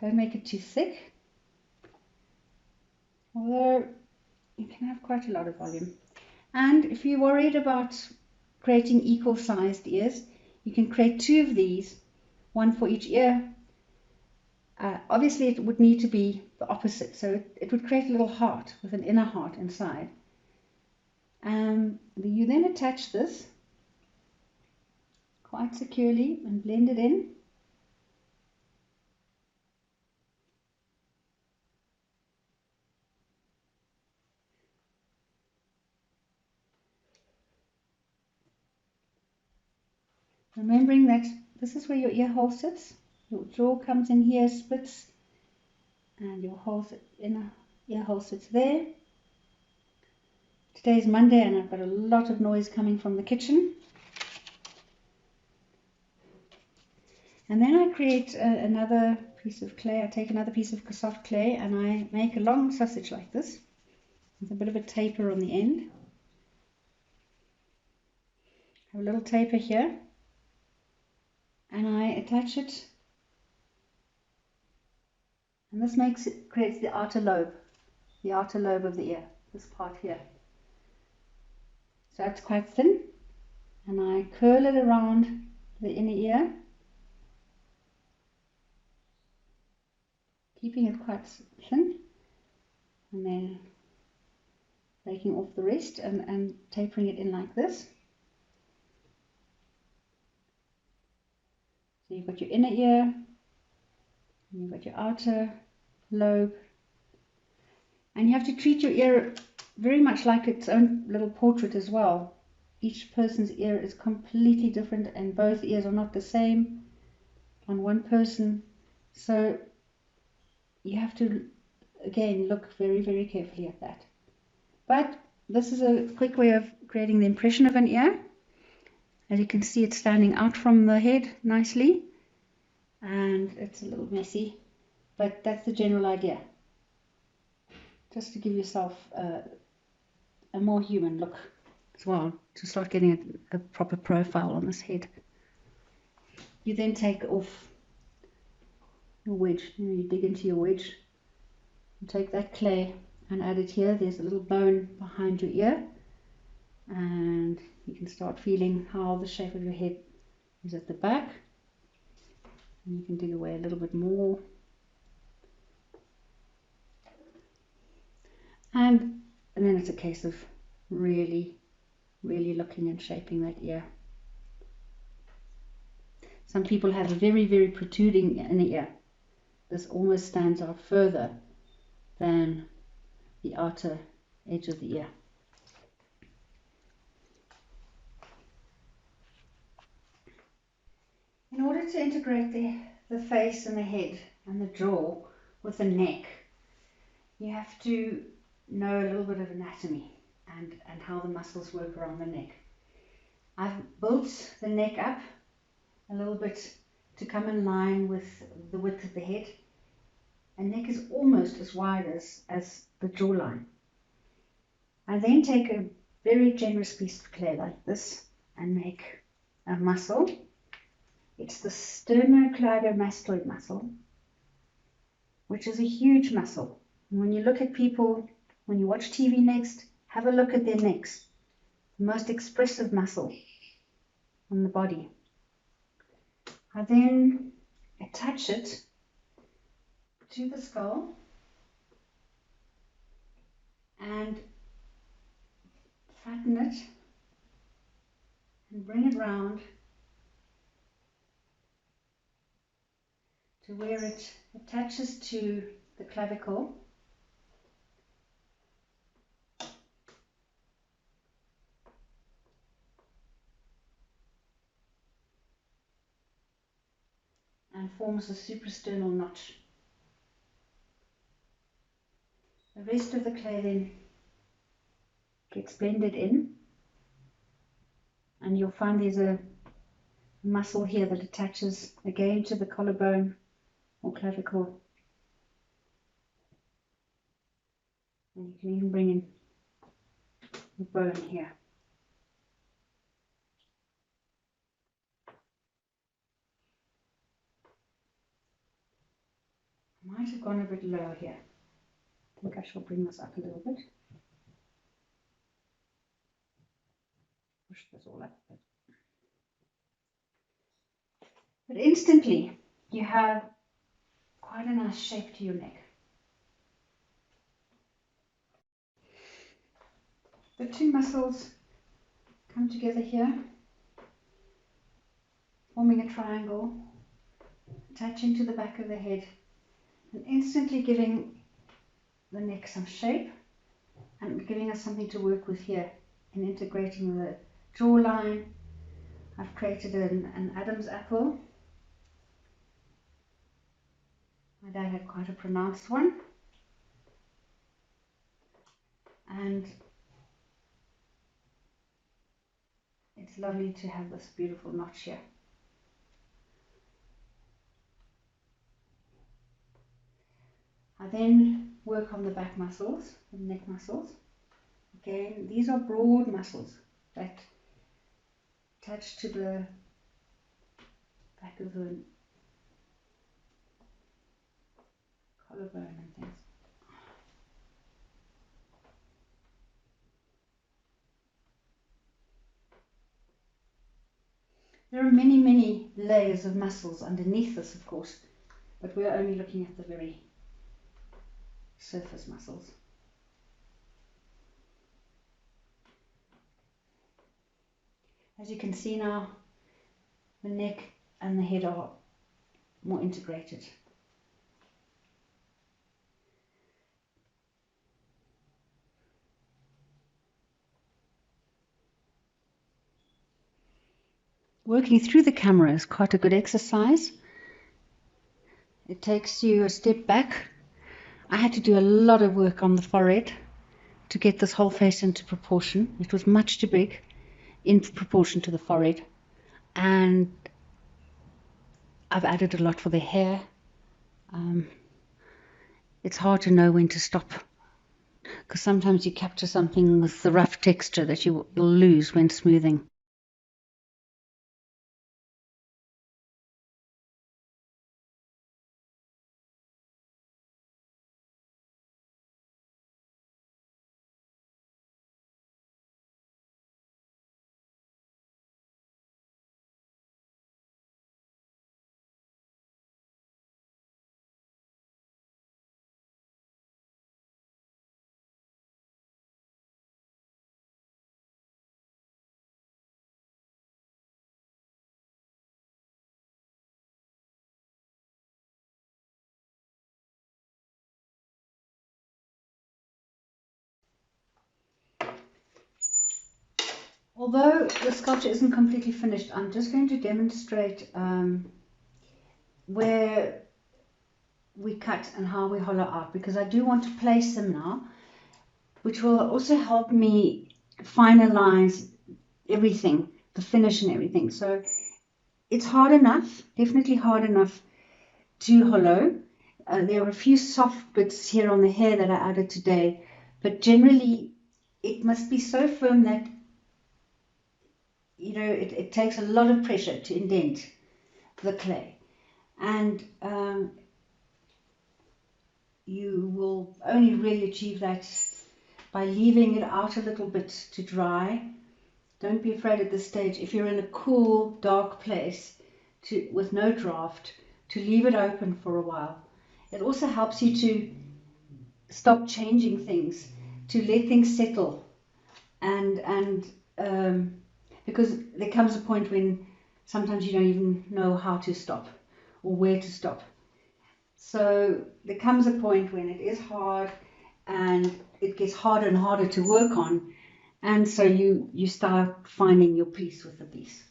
S1: Don't make it too thick, although you can have quite a lot of volume. And if you're worried about creating equal sized ears, you can create two of these, one for each ear. Obviously it would need to be the opposite, so it would create a little heart with an inner heart inside. You then attach this quite securely and blend it in. Remembering that this is where your ear hole sits. Your jaw comes in here, splits, and your inner ear hole sits there. Today is Monday and I've got a lot of noise coming from the kitchen. And then I create another piece of clay. I take another piece of soft clay and I make a long sausage like this with a bit of a taper on the end. I have a little taper here and I attach it, and this creates the outer lobe of the ear, this part here. So it's quite thin, and I curl it around the inner ear, keeping it quite thin, and then breaking off the rest and tapering it in like this. So you've got your inner ear, and you've got your outer lobe, and you have to treat your ear very much like its own little portrait as well. Each person's ear is completely different and both ears are not the same on one person, so you have to again look very, very carefully at that. But this is a quick way of creating the impression of an ear. As you can see, it's standing out from the head nicely, and it's a little messy, but that's the general idea, just to give yourself a more human look as well, to start getting a proper profile on this head. You then take off your wedge. You dig into your wedge and take that clay and add it here. There's a little bone behind your ear, and you can start feeling how the shape of your head is at the back, and you can dig away a little bit more, and then it's a case of really looking and shaping that ear. Some people have a very, very protruding inner ear. This almost stands out further than the outer edge of the ear. In order to integrate the face and the head and the jaw with the neck, you have to know a little bit of anatomy and how the muscles work around the neck. I've built the neck up a little bit to come in line with the width of the head. And neck is almost as wide as the jawline. I then take a very generous piece of clay like this and make a muscle. It's the Sternocleidomastoid muscle, which is a huge muscle. And when you look at people, when you watch TV next, have a look at their necks. The most expressive muscle on the body. I then attach it to the skull and flatten it and bring it round to where it attaches to the clavicle, and forms a suprasternal notch. The rest of the clay then gets blended in, and you'll find there's a muscle here that attaches again to the collarbone or clavicle, and you can even bring in the bone here. I might have gone a bit low here. I think I shall bring this up a little bit. Push this all up a bit. But instantly you have quite a nice shape to your neck. The two muscles come together here, forming a triangle, attaching to the back of the head, and instantly giving the neck some shape and giving us something to work with here in integrating the jawline. I've created an Adam's apple. My dad had quite a pronounced one. And it's lovely to have this beautiful notch here. I then work on the back muscles, the neck muscles. Again, these are broad muscles that attach to the back of the collarbone and things. There are many, many layers of muscles underneath this, of course, but we're only looking at the very surface muscles. As you can see now, the neck and the head are more integrated. Working through the camera is quite a good exercise. It takes you a step back. I had to do a lot of work on the forehead to get this whole face into proportion. It was much too big in proportion to the forehead, and I've added a lot for the hair. It's hard to know when to stop, because sometimes you capture something with the rough texture that you'll lose when smoothing. Although the sculpture isn't completely finished, I'm just going to demonstrate where we cut and how we hollow out, because I do want to place them now, which will also help me finalize everything, the finish and everything. So it's hard enough, definitely hard enough to hollow. There are a few soft bits here on the hair that I added today, but generally it must be so firm that it takes a lot of pressure to indent the clay, and you will only really achieve that by leaving it out a little bit to dry. Don't be afraid at this stage, if you're in a cool, dark place with no draft, to leave it open for a while. It also helps you to stop changing things, to let things settle, and because there comes a point when sometimes you don't even know how to stop or where to stop. So there comes a point when it is hard and it gets harder and harder to work on, and so you start finding your piece with the piece.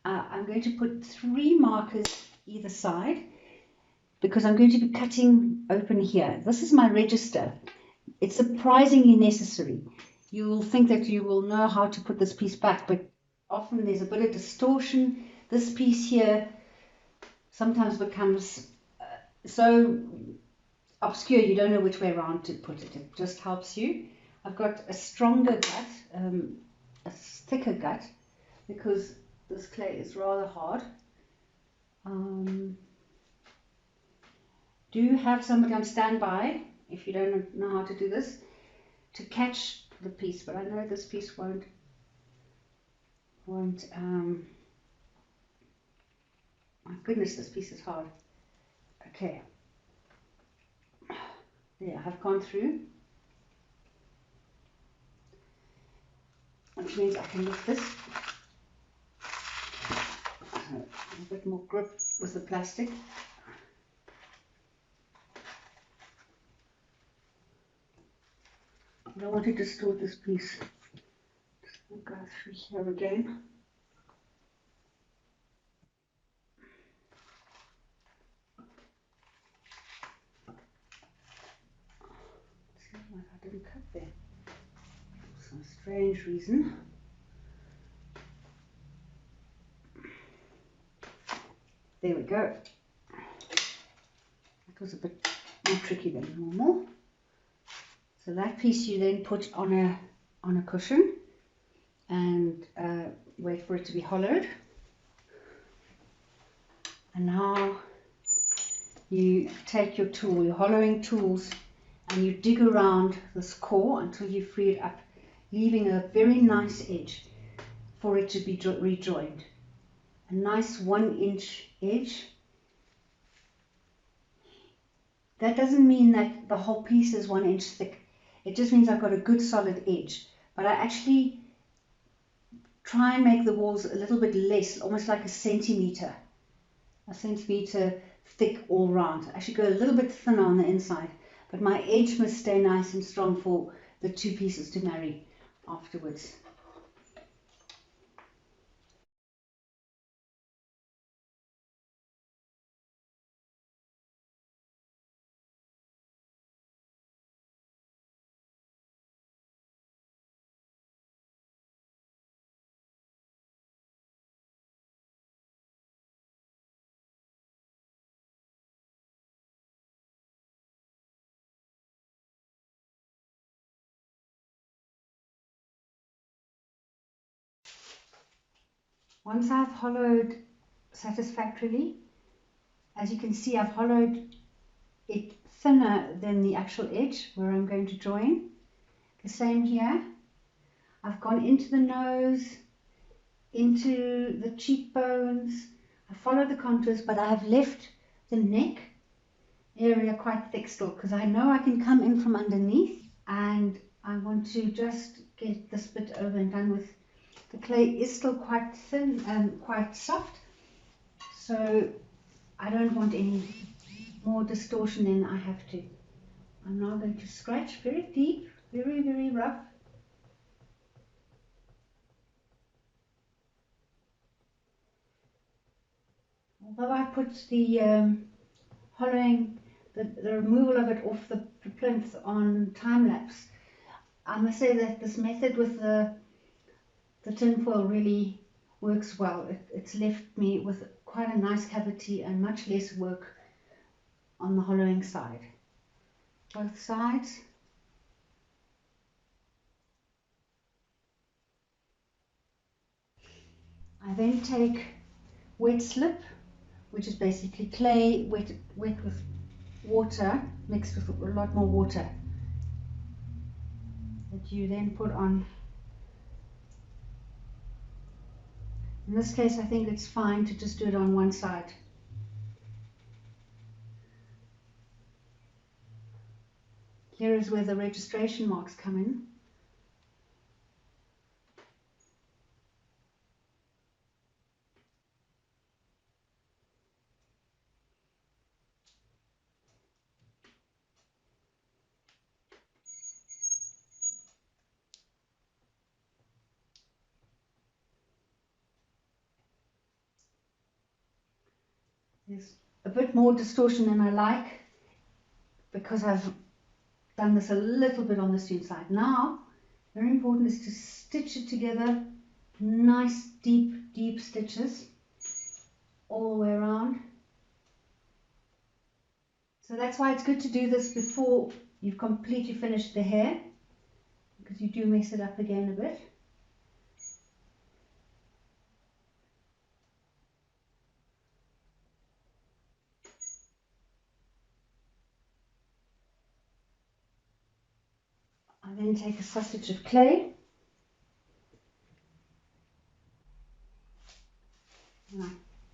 S1: I'm going to put 3 markers either side, because I'm going to be cutting open here. This is my register. It's surprisingly necessary. you'll think that you will know how to put this piece back, but often there's a bit of distortion. This piece here sometimes becomes so obscure you don't know which way around to put it. It just helps you. I've got a stronger gut, a thicker gut, because this clay is rather hard. Do have somebody on standby if you don't know how to do this to catch the piece, but I know this piece won't my goodness, this piece is hard. Okay, there, I've gone through, which means I can lift this. A bit more grip with the plastic. I don't want to distort this piece. I'll go through here again. Seems like I didn't cut there for some strange reason. There we go. That was a bit more tricky than normal. So that piece you then put on a cushion and wait for it to be hollowed. And now you take your tool, your hollowing tools, and you dig around this core until you free it up, leaving a very nice edge for it to be rejoined. A nice 1-inch edge. That doesn't mean that the whole piece is 1 inch thick. It just means I've got a good solid edge. But I actually try and make the walls a little bit less, almost like a centimeter thick all round. I should go a little bit thinner on the inside, but my edge must stay nice and strong for the two pieces to marry afterwards. Once I've hollowed satisfactorily, as you can see, I've hollowed it thinner than the actual edge where I'm going to join. The same here. I've gone into the nose, into the cheekbones. I follow the contours, but I have left the neck area quite thick still because I know I can come in from underneath, and I want to just get this bit over and done with. The clay is still quite thin and quite soft, so I don't want any more distortion than I have to. I'm now going to scratch very deep, very, very rough. Although I put the hollowing, the removal of it off the plinth on time-lapse, I must say that this method with the tinfoil really works well. It's left me with quite a nice cavity and much less work on the hollowing side. Both sides. I then take wet slip, which is basically clay wet with water, mixed with a lot more water, that you then put on. In this case, I think it's fine to just do it on one side. Here is where the registration marks come in. There's a bit more distortion than I like because I've done this a little bit on the student side. Now, very important is to stitch it together, nice deep stitches all the way around. So that's why it's good to do this before you've completely finished the hair, because you do mess it up again a bit. I then take a sausage of clay and I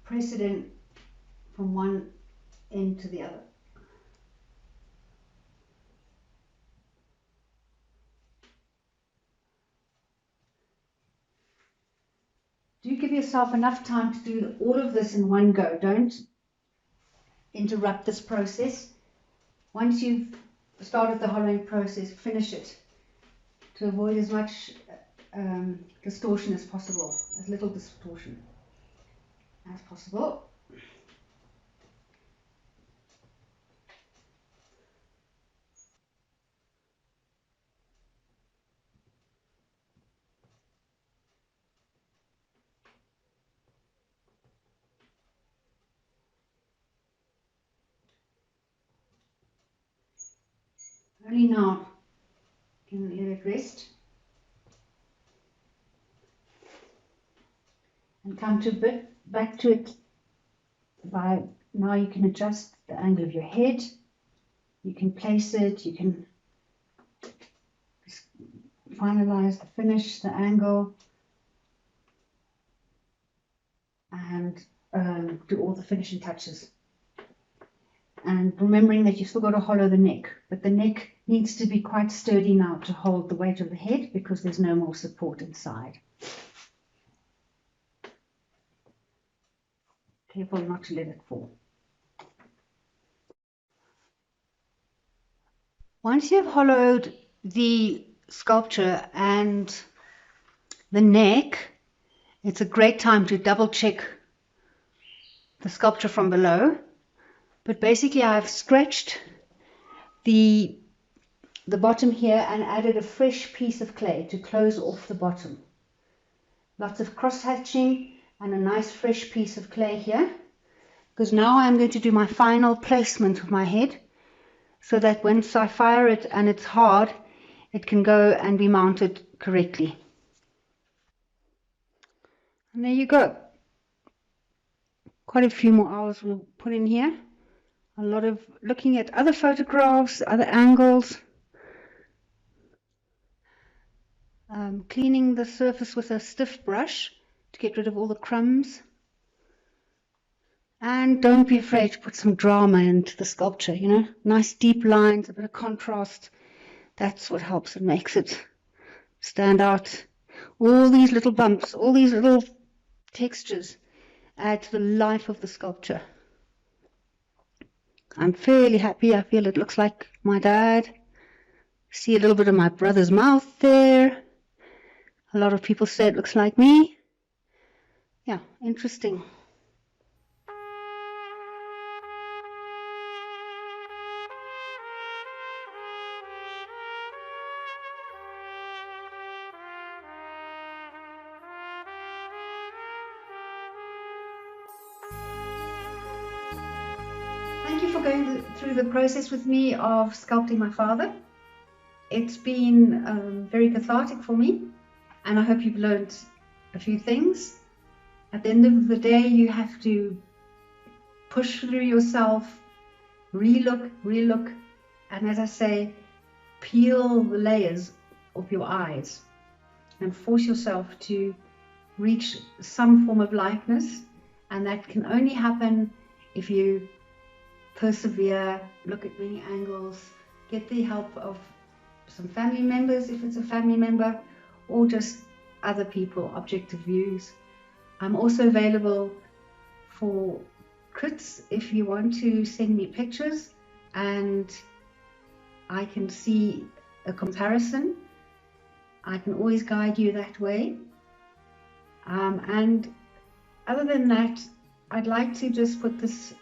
S1: press it in from one end to the other. Do give yourself enough time to do all of this in one go. Don't interrupt this process. Once you've started the hollowing process, finish it to avoid as much distortion as possible, as little distortion as possible. Only now you can let it rest and come to back to it. By now you can adjust the angle of your head, you can place it, you can finalize the finish, the angle, and do all the finishing touches. And remembering that you've still got to hollow the neck, but the neck needs to be quite sturdy now to hold the weight of the head because there's no more support inside. Careful not to let it fall. Once you've hollowed the sculpture and the neck, it's a great time to double check the sculpture from below. But basically I've scratched the bottom here and added a fresh piece of clay to close off the bottom. Lots of cross hatching and a nice fresh piece of clay here, because now I'm going to do my final placement of my head so that once I fire it and it's hard, it can go and be mounted correctly. And there you go. Quite a few more hours we'll put in here. A lot of looking at other photographs, other angles, cleaning the surface with a stiff brush to get rid of all the crumbs. And don't be afraid to put some drama into the sculpture, you know, nice deep lines, a bit of contrast. That's what helps and makes it stand out. All these little bumps, all these little textures add to the life of the sculpture. I'm fairly happy. I feel it looks like my dad. See a little bit of my brother's mouth there. A lot of people say it looks like me. Yeah, interesting. Thank you for going through the process with me of sculpting my father. It's been very cathartic for me, and I hope you've learned a few things. At the end of the day, you have to push through yourself, relook, and as I say, peel the layers of your eyes and force yourself to reach some form of likeness, and that can only happen if you persevere, look at many angles, get the help of some family members if it's a family member, or just other people, objective views. I'm also available for crits if you want to send me pictures and I can see a comparison. I can always guide you that way. And other than that, I'd like to just put this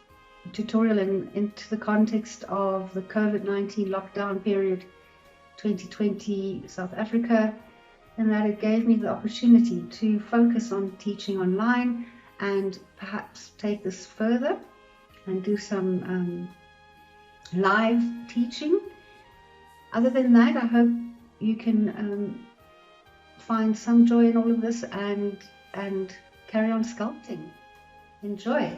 S1: tutorial into the context of the COVID-19 lockdown period 2020 South Africa, in that it gave me the opportunity to focus on teaching online and perhaps take this further and do some live teaching. Other than that, I hope you can find some joy in all of this and carry on sculpting. Enjoy.